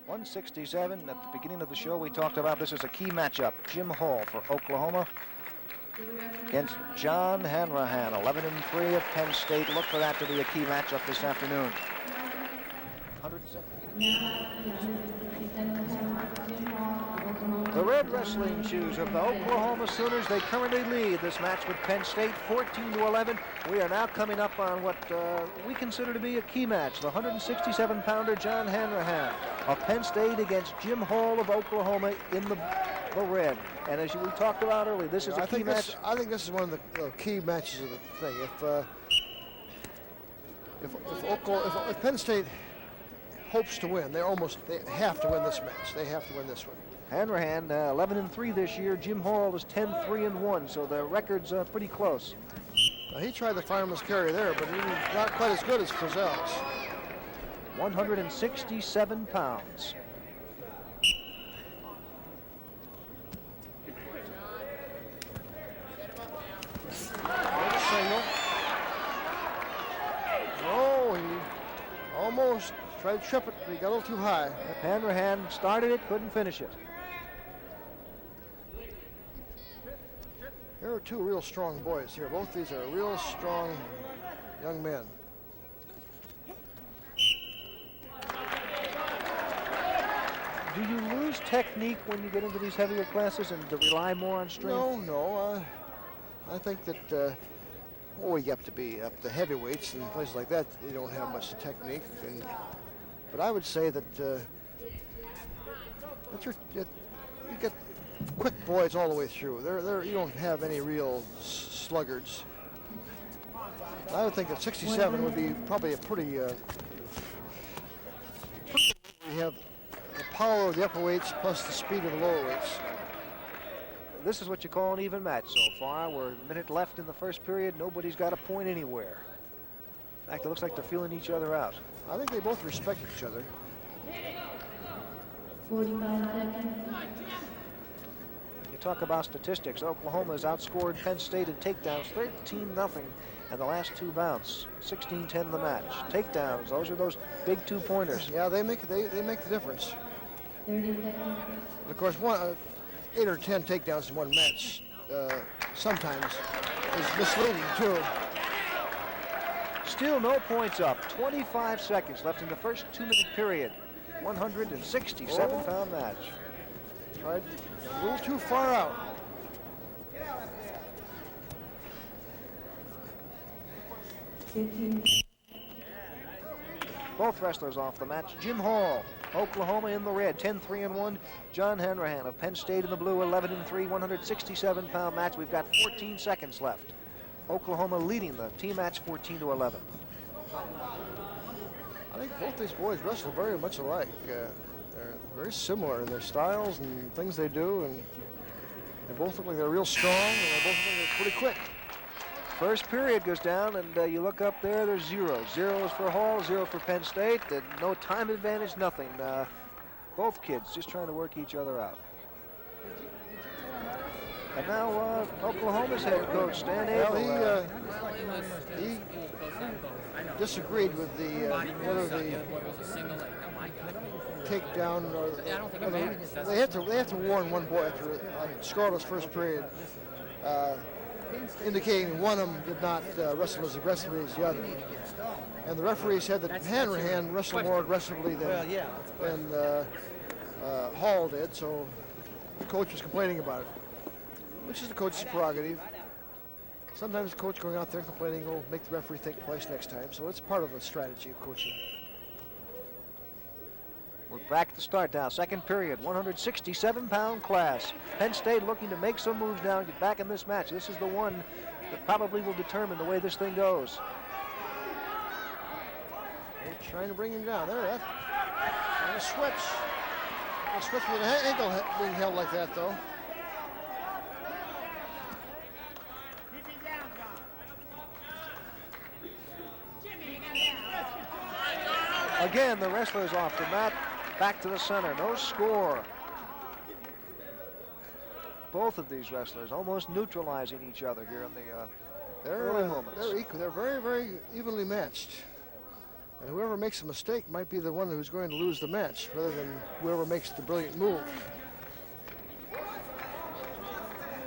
167. At the beginning of the show, we talked about this as a key matchup. Jim Hall for Oklahoma against John Hanrahan, 11-3 of Penn State. Look for that to be a key matchup this afternoon. 107. The red wrestling shoes of the Oklahoma Sooners. They currently lead this match with Penn State 14-11. We are now coming up on what we consider to be a key match. The 167-pounder John Hanrahan of Penn State against Jim Hall of Oklahoma in the red. And as we talked about earlier, this is a key match. I think this is one of the key matches of the thing. If Penn State hopes to win, they have to win this match. They have to win this one. Hanrahan 11-3 this year. Jim Hall is 10-3-1, so the record's pretty close. Now, he tried the fireman's carry there, but he was not quite as good as Frizzell's. 167 pounds. Single. Oh, he almost tried to trip it, but he got a little too high. Hanrahan started it, couldn't finish it. There are two real strong boys here. Both these are real strong young men. Do you lose technique when you get into these heavier classes and to rely more on strength? No. I think that you have to be up to heavyweights and places like that. You don't have much technique, but I would say that you get quick boys all the way through. You don't have any real sluggards. I would think that 67 would be probably a pretty. You have the power of the upper weights plus the speed of the lower weights. This is what you call an even match so far. We're a minute left in the first period. Nobody's got a point anywhere. In fact, it looks like they're feeling each other out. I think they both respect each other. 45 seconds. You talk about statistics. Oklahoma has outscored Penn State in takedowns 13-0 and the last two bouts. 16-10 the match. Takedowns, those are those big two-pointers. Yeah, they make the difference. 30 seconds. And of course, 8 or 10 takedowns in one match sometimes is misleading too. Still no points up. 25 seconds left in the first 2-minute period. 167-pound match. Tried a little too far out. Both wrestlers off the match. Jim Hall, Oklahoma in the red, 10-3-1. John Hanrahan of Penn State in the blue, 11-3, 167-pound match. We've got 14 seconds left. Oklahoma leading the team match 14-11. I think both these boys wrestle very much alike. They're very similar in their styles and things they do, and they both look like they're real strong, and they both look like they're pretty quick. First period goes down, and you look up there, there's zeros. Zeros for Hall, 0 for Penn State, and no time advantage, nothing. Both kids just trying to work each other out. And now Oklahoma's head coach, Stan Abel. Well, he disagreed with whether the takedown or they have to warn one boy after scoreless first period, indicating one of them did not wrestle as aggressively as the other. And the referee said that Hanrahan wrestled more aggressively than Hall did, so the coach was complaining about it, which is the coach's prerogative. Sometimes the coach going out there complaining will make the referee think twice next time, so it's part of a strategy of coaching. We're back to start now. Second period, 167-pound class. Penn State looking to make some moves now and get back in this match. This is the one that probably will determine the way this thing goes. They're trying to bring him down. There, and a switch. A switch with an ankle being held like that, though. Again, the wrestlers off the mat, back to the center, no score. Both of these wrestlers almost neutralizing each other here in the early moments. They're equal. They're very, very evenly matched. And whoever makes a mistake might be the one who's going to lose the match, rather than whoever makes the brilliant move.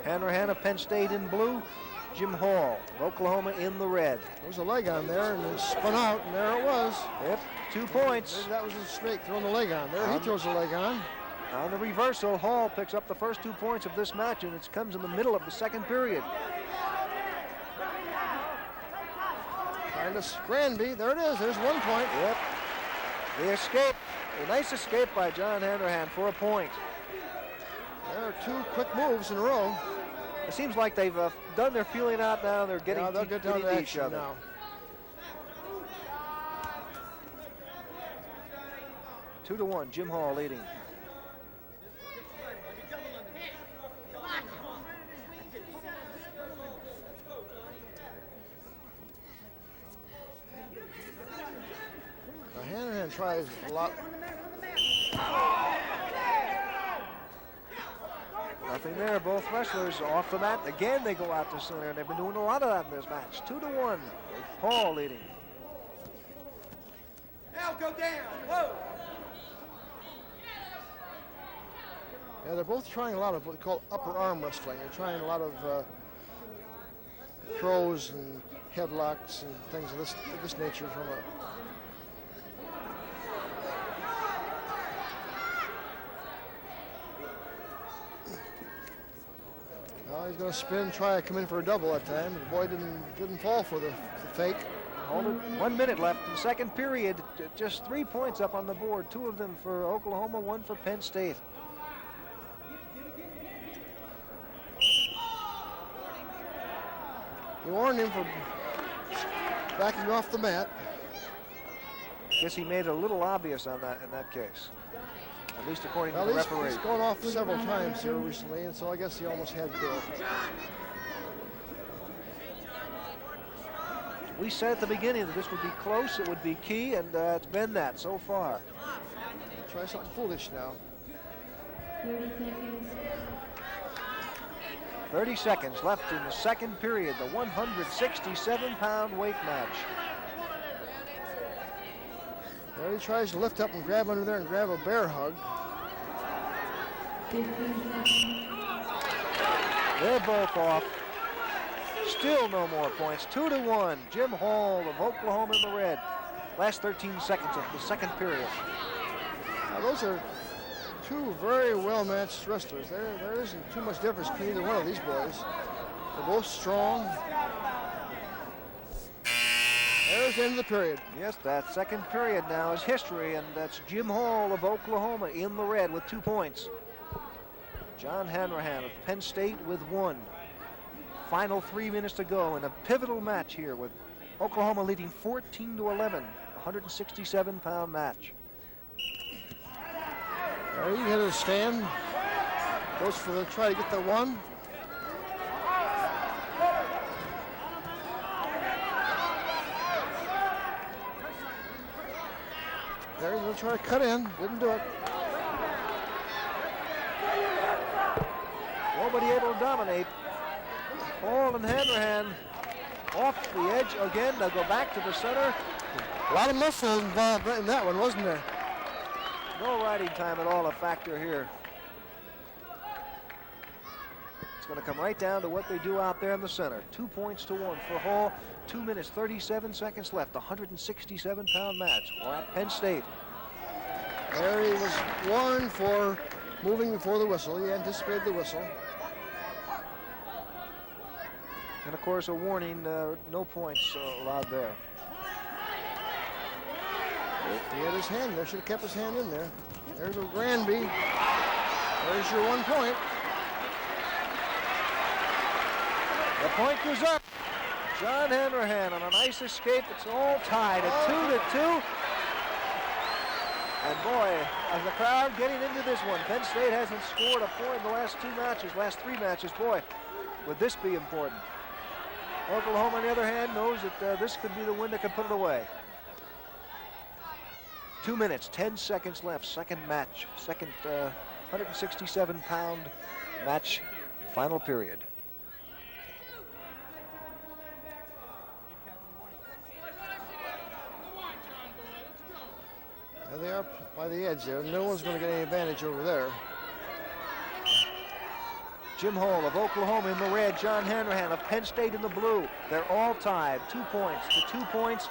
Hanrahan of Penn State in blue, Jim Hall of Oklahoma in the red. There was a leg on there, and it spun out, and there it was. Yep, 2 points. Maybe that was a mistake, throwing the leg on. There he throws the leg on. On the reversal, Hall picks up the first 2 points of this match, and it comes in the middle of the second period. Granby, there it is, there's 1 point. Yep, the escape, a nice escape by John Hanrahan for a point. There are 2 quick moves in a row. It seems like they've done their feeling out now, and they're getting they'll get down to each action other. now. 2-1, Jim Hall leading. Hanrahan tries a lot. Nothing there. Both wrestlers off the mat. Again, they go out to center, and they've been doing a lot of that in this match. 2-1. Hall leading. Now go down. Whoa. Yeah, they're both trying a lot of what we call upper arm wrestling. They're trying a lot of throws and headlocks and things of this nature from a. Well, he's going to spin, try to come in for a double that time. The boy didn't fall for the fake. Hold it. 1 minute left in the second period. Just 3 points up on the board. 2 of them for Oklahoma, 1 for Penn State. He warned him for backing off the mat. Guess he made it a little obvious on that in that case. At least according to the referee. He's gone off several times here recently, and so I guess he almost had to do it. We said at the beginning that this would be close, it would be key, and it's been that so far. Try something foolish now. 30 seconds. 30 seconds left in the second period, the 167-pound weight match. There he tries to lift up and grab under there and grab a bear hug. 15 seconds. They're both off. Still no more points. 2-1. Jim Hall of Oklahoma in the red. Last 13 seconds of the second period. Now those are 2 very well-matched wrestlers. There isn't too much difference between either one of these boys. They're both strong. There's the end of the period. Yes, that second period now is history, and that's Jim Hall of Oklahoma in the red with 2 points. John Hanrahan of Penn State with 1. Final 3 minutes to go in a pivotal match here with Oklahoma leading 14-11, 167-pound match. There he hit a stand. Goes for the try to get the 1. There he's going to try to cut in. Didn't do it. Nobody able to dominate. Hall and Hanrahan off the edge again. They'll go back to the center. A lot of muscle involved in that one, wasn't there? No riding time at all a factor here. It's going to come right down to what they do out there in the center. 2 points to 1 for Hall. 2 minutes, 37 seconds left. 167-pound match. We're at Penn State. There he was warned for moving before the whistle. He anticipated the whistle. And of course, a warning, no points allowed there. He had his hand there. Should have kept his hand in there. There's a Granby. There's your 1 point. The point goes up. John Hanrahan on a nice escape. It's all tied at 2-2. And boy, as the crowd getting into this one, Penn State hasn't scored a point in the last 3 matches. Boy, would this be important. Oklahoma, on the other hand, knows that this could be the win that could put it away. 2 minutes, 10 seconds left. Second match, second 167-pound match, final period. Yeah, they are by the edge there. No one's going to get any advantage over there. Jim Hall of Oklahoma in the red, John Hanrahan of Penn State in the blue. They're all tied, 2 points to 2 points,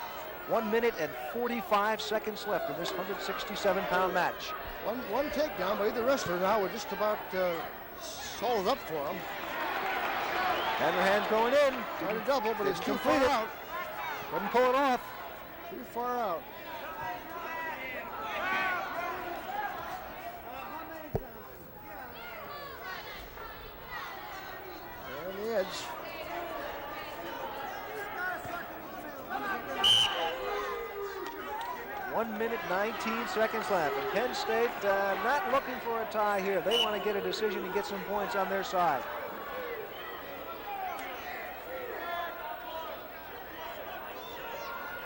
1 minute and 45 seconds left in this 167-pound match. One takedown by either wrestler now would just about solve it up for him. Hanrahan's going in. Tried to double, but he's too far out. Couldn't pull it off. Too far out. There on the edge. One minute, 19 seconds left. And Penn State not looking for a tie here. They want to get a decision and get some points on their side.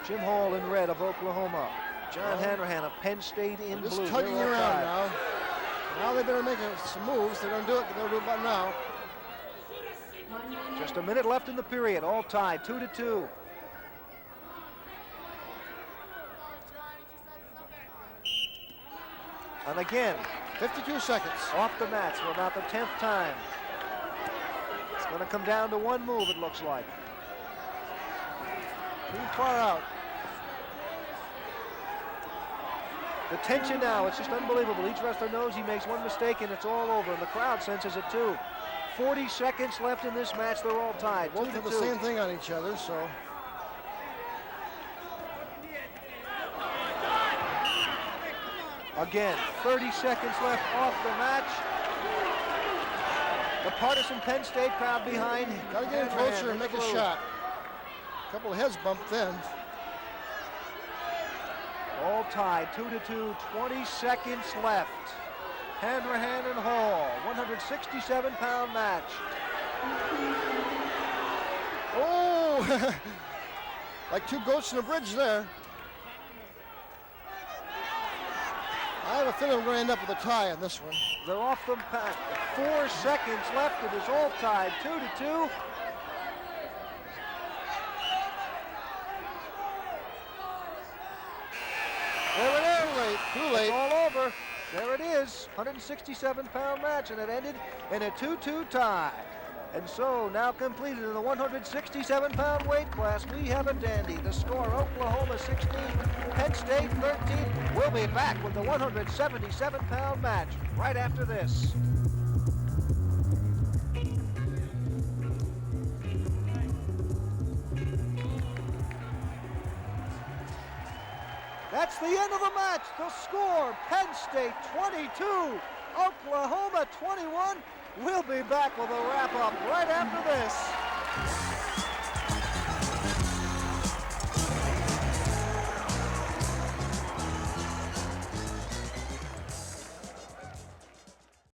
Jim Hall in red of Oklahoma. John Hanrahan of Penn State in blue. Just tugging They're all around tied. now. Now they better make some moves. They're going to do it, but they'll do it about now. Just a minute left in the period. All tied, 2-2. And again, 52 seconds. off the mats for about the 10th time. It's going to come down to one move, it looks like. Too far out. The tension now, it's just unbelievable. Each wrestler knows he makes one mistake and it's all over, and the crowd senses it too. 40 seconds left in this match, they're all tied, Both have the 2-2. same thing on each other, so. Again, 30 seconds left off the match. The partisan Penn State crowd behind. Got to get in Hanrahan closer and in make the a blue. shot. A couple of heads bumped then. All tied, 2-2, 20 seconds left. Hanrahan and Hall, 167-pound match. Oh, like two goats in a bridge there. I have a feeling we're going to end up with a tie on this one. They're off the pack. 4 seconds left. It is all tied, 2-2. There it is. Too late. It's all over. There it is, 167-pound match, and it ended in a 2-2 tie. And so, now completed in the 167-pound weight class, we have a dandy. The score, Oklahoma 16, Penn State 13. We'll be back with the 177-pound match right after this. That's the end of the match. The score, Penn State 22, Oklahoma 21. We'll be back with a wrap-up right after this.